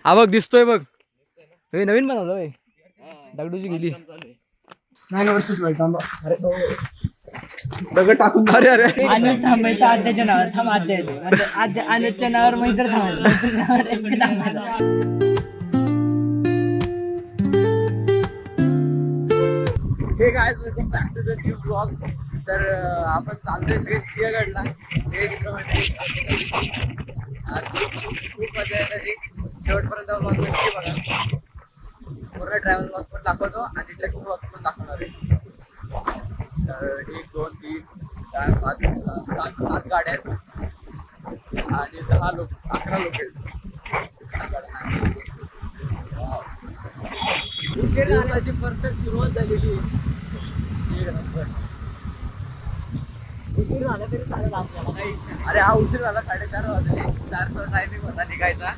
हा बघ दिसतोय बघ. हे नवीन बनवलं दगडूची गेली. 9 वर्षच दगड टाकून. अरे अरे अनुज थांबायचं आद्याच्या नावावर. थांब आद्या येते म्हणजे आद्या अनुजच्या नावावर मैत्र थांबायचं. हे काय welcome back to the new blog. तर आपण चालतोय सगळे सिंहगडला. सगळे मित्रमंडळी आज खूप मजा येणार आहे. शेवटपर्यंत ब्लॉग नक्की बघा. पूर्ण ट्रॅव्हल ब्लॉग पण दाखवतो आणि ट्रेकिंग ब्लॉग पण दाखवणार आहे. तर 1 2 3 4 5 6 7 गाड्या आहेत आणि 10 लोक 11 लोक आहेत. 7 गाड्या. दिवसाची परफेक्ट सुरुवात झालेली आहे. अरे हा उशीर झाला 4:30 वाजले. 4चा टायमिंग होता निघायचा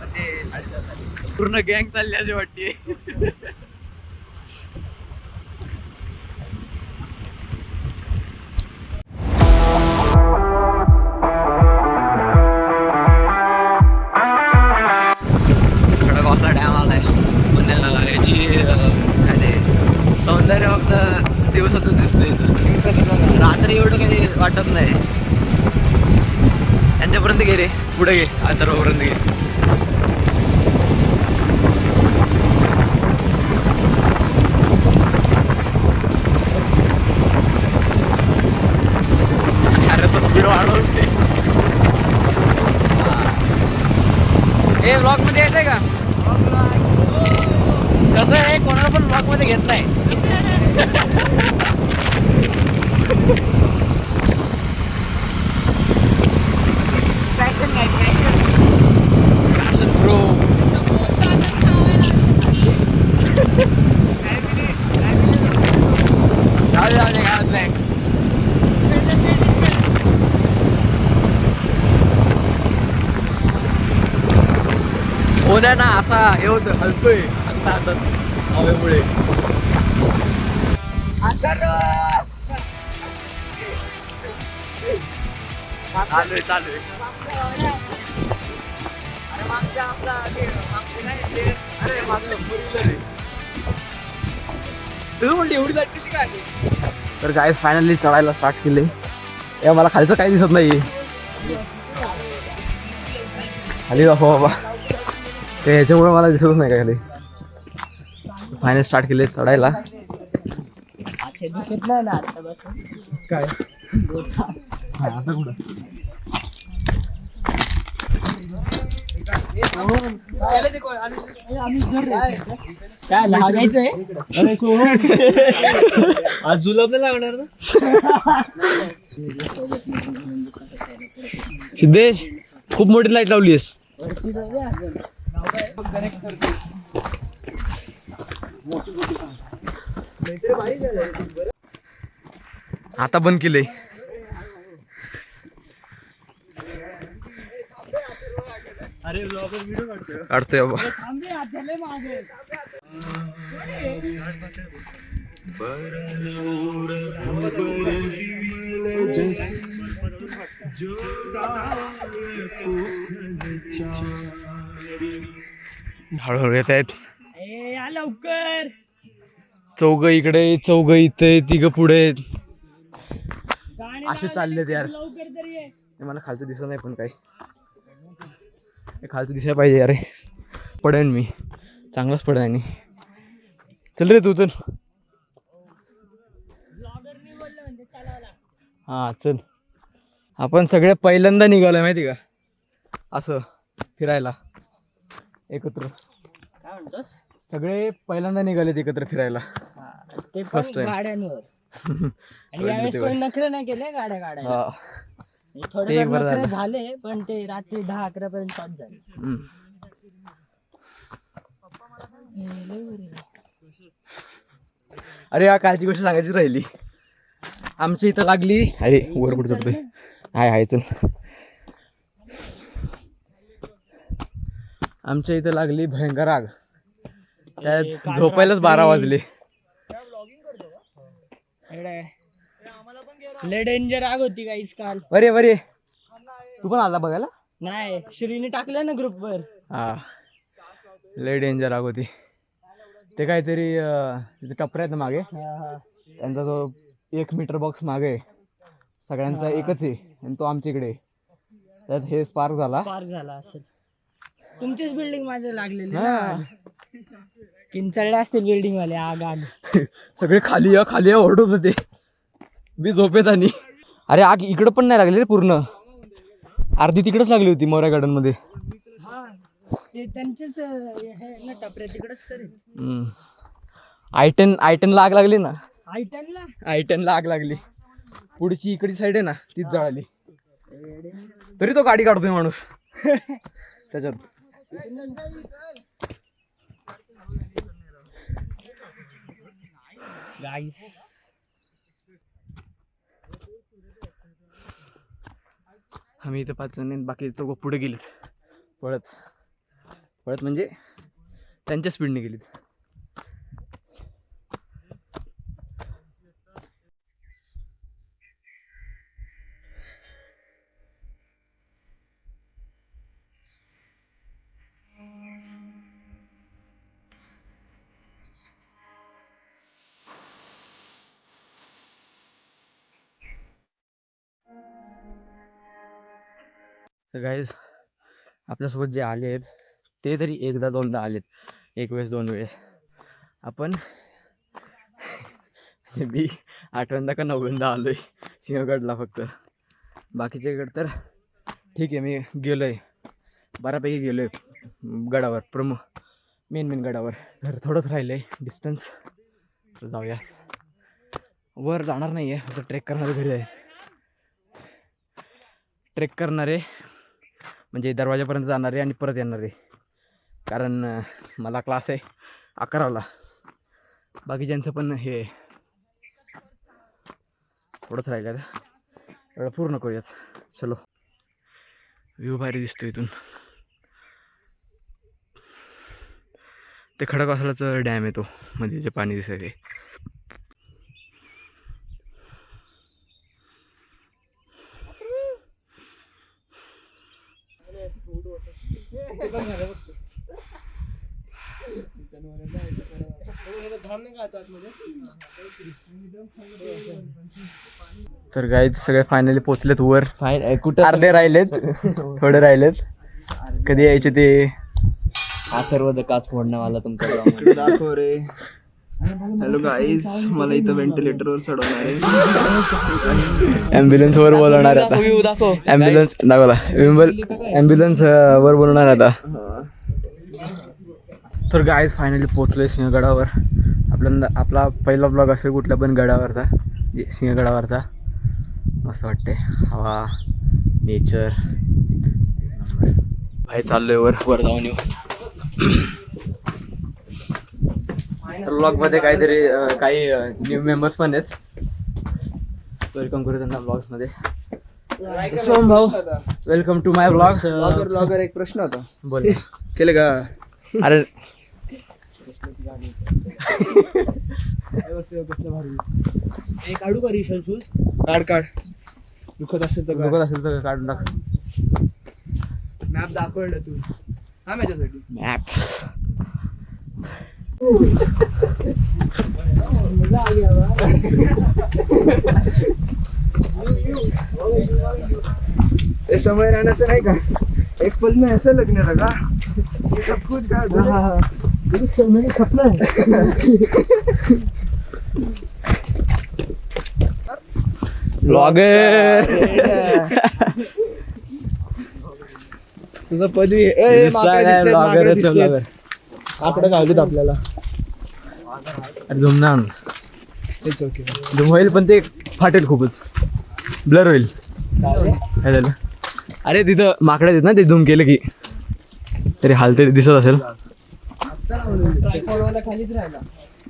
पण ते 4:30 झाले. पूर्ण गँग चालली अशी वाटते. खडकवासला डॅम आलाय पण याची काय ते सौंदर्य फक्त दिवसातच दिसतं इथं. रात्री एवढं काही वाटत नाही. यांच्यापर्यंत गे रे पुढे गे अथर्वपर्यंत गे. अरे तो स्पीड वाढवते. हे ब्लॉग मध्ये यायचंय का? कसं आहे कोणाला पण ब्लॉग मध्ये घेत नाही. Fashion pro. जाऊ दे काय नाही. होण्या ना असा हे होतं हलतोय आता हवेमुळे. चालू आहे. अरे मागच्या आपला अरे माझं तुझं म्हणली एवढी जाट कशी काय आली? तर गाईज फायनली चढायला स्टार्ट केले. या मला खालचं काही दिसत नाही. खाली दाखव बाबा. ते ह्याच्यामुळे मला दिसतच नाही का खाली. फायनल स्टार्ट केले चढायला. काय आता कुठं काय लागायचंय आज जुलाब नाही लागणार ना. सिद्धेश खूप मोठी लाईट लावलीस. आता बंद केलंय. अरे ब्लॉगर व्हिडिओ काढतोय बाबा. हळूहळू येत आहेत. लवकर. चौघ इकडे चौघ इथे 3 पुढे असे चाललेत यार. मला खालचं दिसत नाही पण काही. खालचं दिसायला पाहिजे अरे. पडेन मी चांगलाच पडेन. आणि चल रे तू चल. हा चल. आपण सगळे पहिल्यांदा निघालोय माहिती का असं फिरायला एकत्र. काय म्हणतोस? सगळे पहिल्यांदा निघालेत एकत्र फिरायला. ते First time. गाड्यांवर. आणि यावेळेस कोणी नखरे नाही केले गाड्या हा थोडे नखरे झाले पण ते रात्री 10-11 पर्यंत शॉट झाले. अरे हा कालची गोष्ट सांगायची राहिली. आमच्या इथं लागली. अरे वर कुठे चढतोय. हाय चल. आमच्या इथं लागली भयंकर आग. त्यात झोपायलाच 12 वाजले. लय डेंजर आग होती गाईस काल. अरे तू पण आला बघायला? नाही श्रीने टाकलं ना ग्रुपवर. हा लय डेंजर आग होती. ते काहीतरी तिथे टपऱ्या आहेत ना मागे, त्यांचा जो 1 मीटर बॉक्स मागे आहे सगळ्यांचा एकच आहे आणि तो आमच्या इकडे आहे. त्यात हे स्पार्क झाला असेल. तुमचीच बिल्डिंग माझे लागलेली ना, किंचळले असतील बिल्डिंग वाले. आग सगळे खाली या ओरडत होते. मी झोपेत आणि अरे आग इकडं पण नाही लागली रे, पूर्ण अर्धी तिकडेच लागली होती मोऱ्या गार्डन मध्ये. त्यांचेच टपरे तिकडेच तरी. I10 ला आग लागली ना, I10 ला आग लागली. पुढची इकडची साईड आहे ना तीच जळाली. तरी तो गाडी काढतोय माणूस त्याच्यात. गाईस आम्ही इथं 5 जण, बाकी चौघं पुढे गेलेत पळत म्हणजे त्यांच्या स्पीडने गेलीत. तर गाईज आपल्यासोबत जे आले आहेत ते तरी 1दा-2दा आलेत, 1 वेळेस 2 वेळेस. आपण मी 8व्यांदा का 9व्यांदा आलोय सिंहगडला फक्त. बाकीचे गड तर ठीक आहे, मी गेलोय बऱ्यापैकी गेलोय गडावर, मेन गडावर. तर थोडंच राहिलंय डिस्टन्स, तर जाऊया. वर जाणार नाही आहे, फक्त ट्रेक करणारे घरी आहे. ट्रेक करणारे म्हणजे दरवाजापर्यंत जाणारे आणि परत येणारे, कारण मला क्लास आहे 11ला. बाकीच्यांचं पण हे थोडंच राहिलं, एवढं पूर्ण करूयात. चलो. व्ह्यू भारी दिसतो इथून. ते खडकवासलाचं डॅम आहे तो, मध्ये जे पाणी दिसत आहे. तर गाईज सगळे फायनली पोचलेत वर. कुठं अर्धे राहिलेत, थोडे राहिलेत. कधी यायचे ते अथर्व काच फोडण्यावाला तुमचा दाखव रे. हॅलो गाईज, मला इथं व्हेंटिलेटरवर चढवणार आहे. ॲम्ब्युलन्स वर बोलवणार आता. ॲम्ब्युलन्स दाखवला, ॲम्ब्युलन्स वर बोलवणार आता. तर गाईज फायनली पोचलोय सिंहगडावर. आपला पहिला ब्लॉग असेल कुठल्या पण गडावरचा, सिंहगडावरचा. मस्त वाटते, हवा, नेचर. भाई चाललोय वर जाऊन येऊ. तर ब्लॉगमध्ये काही न्यू मेंबर्स पण आहेत, वेलकम करू त्यांना ब्लॉग्समध्ये. सोम भाऊ, welcome to my blog. Blogger एक प्रश्न होता, बोल. केले का? अरे काढू का रिशल शूज? काढ दुखत असेल तर काढून टाक. मॅप दाखवलं तू हा माझ्यासाठी. मॅप हे समय राहण्याचं नाही का, एक पल में ऐसा लगने लगा ये सब कुछ का मैंने सपना है. ब्लॉगर तुझं पदवी ब्लॉगर आकडे घालूत आपल्याला. अरे झुम ना, इट्स ओके. झुम होईल पण ते फाटेल, खूपच ब्लर होईल. काय झालं? अरे तिथं माकडे आहेत ना, ते झूम केलं की तरी हालते, दिसत असेल.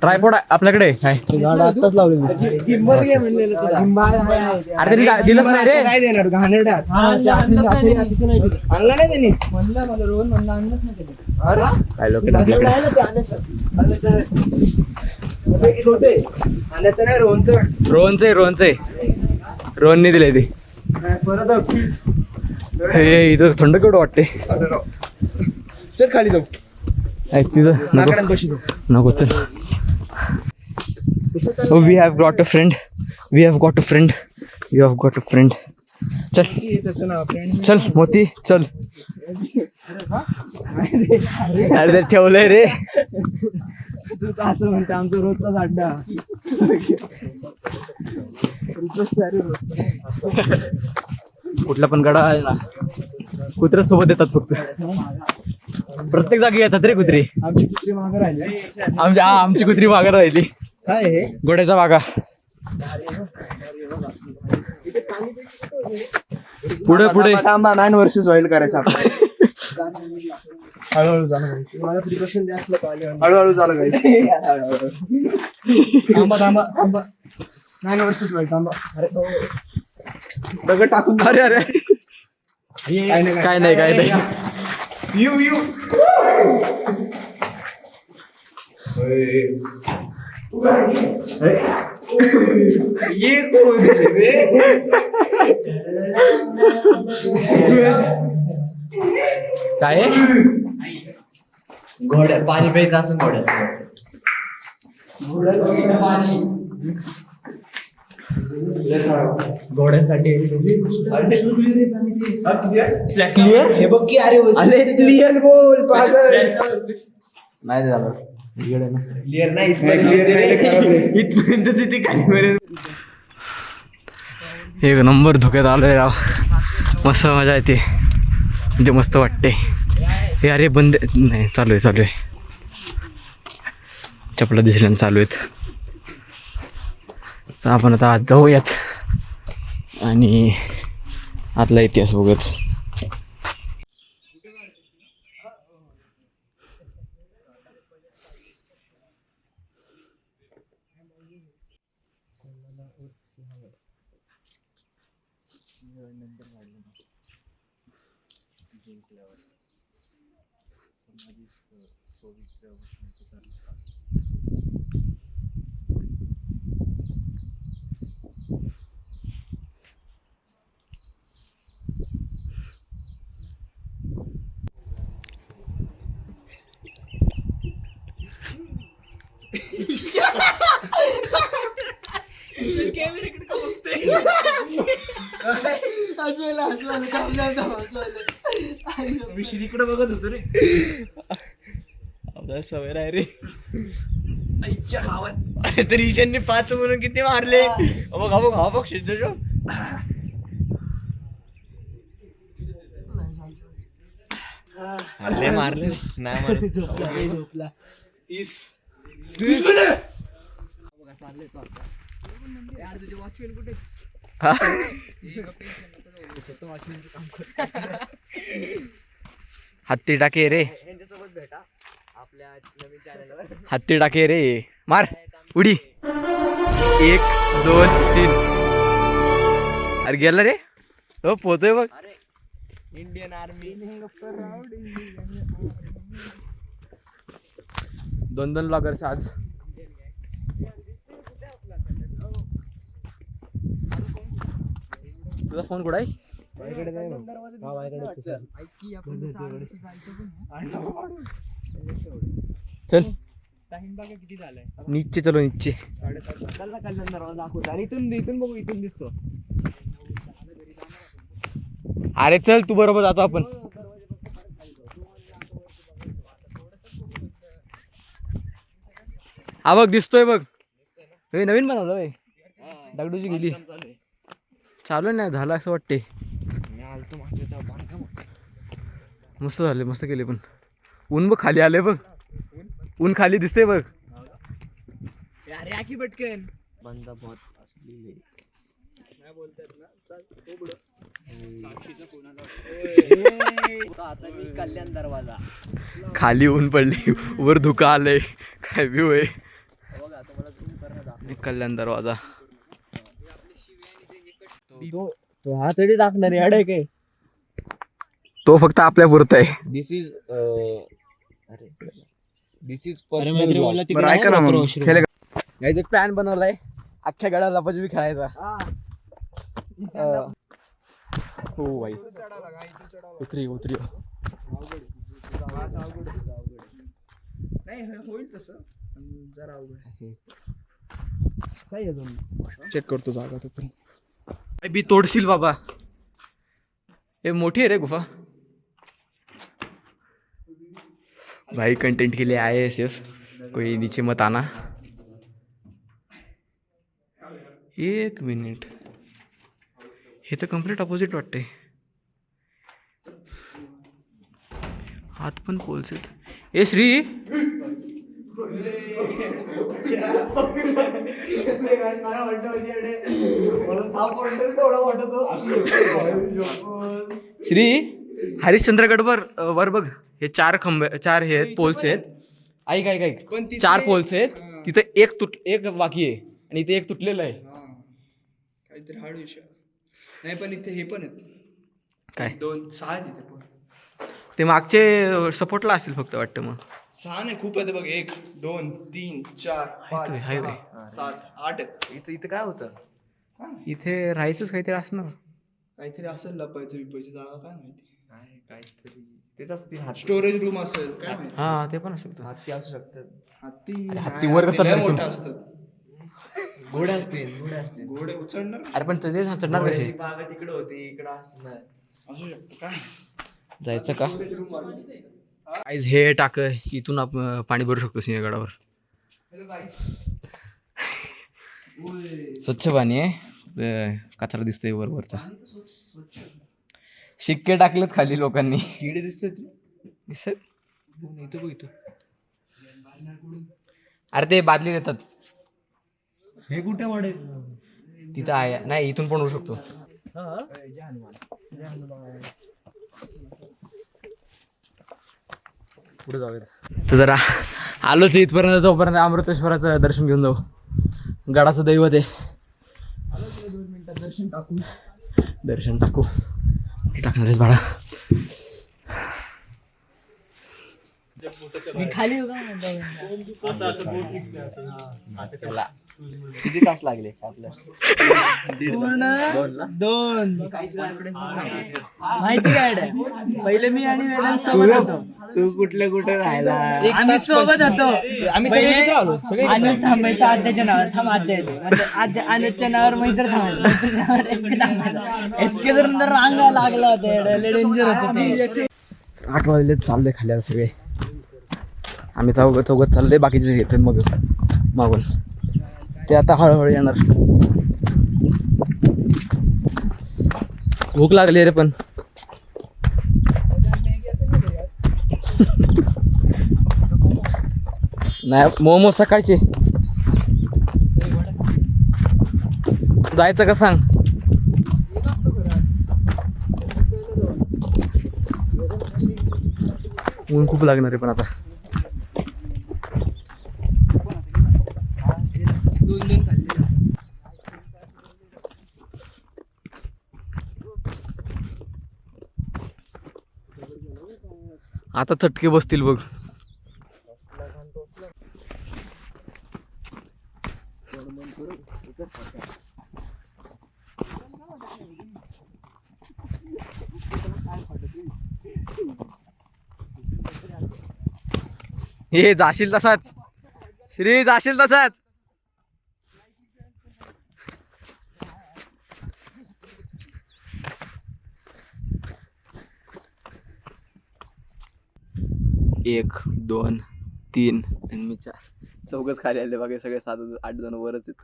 ट्रायपॉड आपल्याकडे काय? आत्ताच लावलेली गिंबल घे म्हणलेलं तुला. अरे त्यांनी दिलंच नाही रे. काय देणार घाणेरड्या? आणलं आणलं नाही त्यांनी. म्हणलं मला रोहन म्हणलं आणलंच नाही त्याने. काय लोक आहेत आपल्याकडे. छोटे आणायचं नाही, रोहनचे रोहनने दिलंय ते. परत हे इथं थंड केवढं वाटते. चल खाली जाऊ. ऐक तिथं नको चल. We have got a friend. चल त्याचं नाव फ्रेंड. चल मोती चल. अरे ते ठेवलंय रे. असं म्हणते आमचा रोजचाच अड्डा. कुठला पण गडा आहे ना, कुत्रे सोबत येतात फक्त. प्रत्येक जागी येतात रे कुत्री. आमची कुत्री मागं राहिली. आमची कुत्री मागे राहिली. काय हे घोड्याचा वागा. पुढे पुढे थांबा. मॅन वर्सेस वाईल्ड करायचं आपल्याला. हळूहळू झालं. मला प्रिकॉशन जास्त हळूहळू झालं काही. थांबा. Man versus wild. थांबा. अरे दगड टाकून. अरे अरे काय नाही. यू ये कोण रे? काय घोड्या पाणी प्यायचं असं घोड्यात घोड्यांसाठी क्लिअर. हे बघ की. अरे क्लिअर बोल पागल. नाही झालं. क्लिअर नाही इथपर्यंत ती काही. एक नंबर धोक्यात आलोय राव. मस्त मजा येते, म्हणजे मस्त वाटते. हे अरे बंद नाही, चालू आहे. चपला दिसल्यानं चालू आहेत. तर आपण आता आज जाऊयाच आणि आतला इतिहास बघत. श्रीकडे बघत होतो रे. आपल्याला सवय आहे रे. आईच्या गावात तर ईशानने 5 म्हणून किती मारले. बघ शिजो. मारले नाही झोपला. 30 हत्ती टाके रे. हत्ती टाके रे. मार उडी. 1 2 3. अरे गेला रे. हो पोहतोय बघ. Indian army. 2 ब्लॉगर्स आज. तुझा फोन कुठं आहे? चल किती झालंय? नीचे चलो नीचे. कल्याण दरवाजा दाखवतो आणि इथून बघू. इथून दिसतो. अरे चल तू बरोबर जातो आपण. हा बघ दिसतोय बघ. हे नवीन बनवलं होय. दगडूची गेली. चालू नाही झालं असं वाटते. मस्त झाले, मस्त केले. पण ऊन बघ खाली आले बघ. ऊन खाली दिसते बघ. अरे आकी पटकन. बंदा बहुत असली काय बोलतात ना. आता मी कल्याण दरवाजा. खाली ऊन पडली, वर धुका आलंय. काय व्ह्यू आहे. कल्याण दरवाजा. तो हा तरी टाकणार आहे काय. तो फक्त आपल्या पुरता आहे. दिस इज ऐका ना मग खेळ. एक प्लॅन बनवलाय अख्ख्या गडाला लपाछपी खेळायचा. हो भाई उतरी. नाही होईल तसं पण जरा अवघड चेक करतो जागा तो पण. बी तोडशील बाबा. ये मोठी है रे गुफा. भाई कंटेंट के लिए आए हैं सिर्फ, कोई नीचे मत आना. एक मिनिट, हे तर कम्प्लीट अपोजिट वाटते. हात पण पोल्स आहेत. ए श्री, श्री हरिश्चंद्रगडवर वर बघ, हे 4 खंबे, 4 हे आहेत, पोल्स आहेत. ऐक ऐक ऐक, 4 पोल्स आहेत. तिथे एक बाकी आहे आणि इथे एक तुटलेलं आहे. काहीतरी हार्ड विषय नाही, पण इथे हे पण आहेत काय 2-6 आहेत इथे पण. ते मागचे सपोर्टला असेल फक्त वाटतं. मग 6 नाही, खूप आहेत बघ. 1 2 3 4 5 हायवे 6 7 8 आहेत. इथं काय होतं? इथे राहायचंच काहीतरी असणार. काहीतरी असेल लपायचं विपायची जागा, काय माहिती. काहीतरी तेच असतील. स्टोरेज रूम असेल, काय माहिती. हा ते पण असू शकतं. हत्ती असू शकतात. हत्ती वर कसं लय चढतो? मोठे असतात. घोडे असतील. घोडे उचलणार अरे पण ते चढणार कसे? घोड्याची बागा तिकडे होती, इकडं असणार. असू शकतं. काय जायचं का? गाईज हे टाक, इथून आपण पाणी भरू शकतो सिंहगडावर. स्वच्छ पाणी आहे, कचरा दिसतोय वरचा. शिक्के टाकलेत खाली लोकांनी. किडे दिसतात. दिसत इथं इथं अरे ते बादली देतात हे कुठे वाढेल? तिथं आहे. नाही इथून पण होऊ शकतो. पुढे जाऊया. तर जरा आलोच इथपर्यंत, तोपर्यंत अमृतेश्वराचं दर्शन घेऊन जाऊ. गडाचं दैवत आहे. दर्शन टाकू. टाकणारच बाळा. मी खाली होता किती तास लागले आपल्या? पूर्ण 2. माहिती काय आहे? पहिले मी आणि वेदांत सोबत होतो. तू कुठे राहायला? आम्ही सोबत होतो. अनुज थांबायचा आद्याच्या नावावर. थांब आद्या येते. आद्या अनुजच्या नावावर मैत्र थांबायचं. एसके थांबायचं. एसके जर रांगा लागला होता. डेंजर होतं ते. 8 वाजले चालले खाली आता सगळे. आम्ही चौघत चालले, बाकीचे घेतात मग मागून. ते आता हळूहळू येणार. भूक लागली रे पण. नाही मोमोज सकाळचे. जायचं का सांग? ऊन खूप लागणार आहे पण आता. आता चटके बसतील बघ. हे जाशील तसाच श्री, जाशील तसाच. एक 2 3 आणि मी 4. चौघच खाली आले बघा. सगळे 7-8 जण वरच आहेत.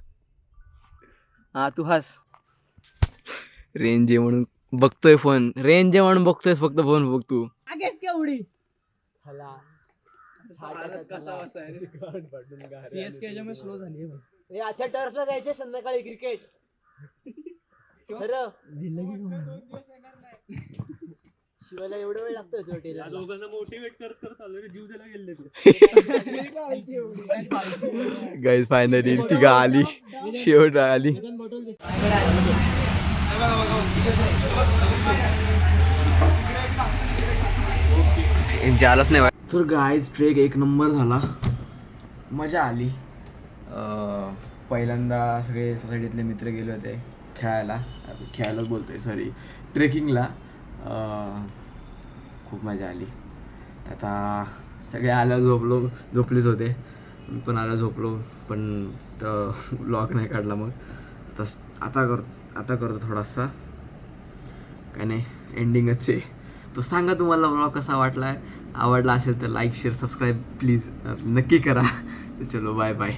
हा तू हास. रेंज आहे म्हणून बघतोय फोन. रेंज आहे म्हणून बघतोयस फक्त फोन बघ तू. उडी CSK स्लो झाली. आता टर्फला जायचे संध्याकाळी क्रिकेट. खरं शिवायला एवढा वेळ लागतोय. दोघांना मोटिवेट करत आलो रे. जीव द्यायला गेले ते. गाईज फायनली तिघा आली. शेवट आली. झालंच नाही. तर गाईज ट्रेक 1 नंबर झाला. मजा आली. पहिल्यांदा सगळे सोसायटीतले मित्र गेले होते खेळायलाच बोलतोय सॉरी, ट्रेकिंगला. खूप मजा आली. आता सगळे आल्या झोपलेच होते. मी पण आला झोपलो, पण व्लॉग नाही काढला. मग आता करतो थोडासा, काय नाही एंडिंगच आहे. तो सांगा तुम्हाला व्लॉग कसा वाटला. आवडला असेल तर लाईक शेअर सबस्क्राईब प्लीज नक्की करा. चलो बाय बाय.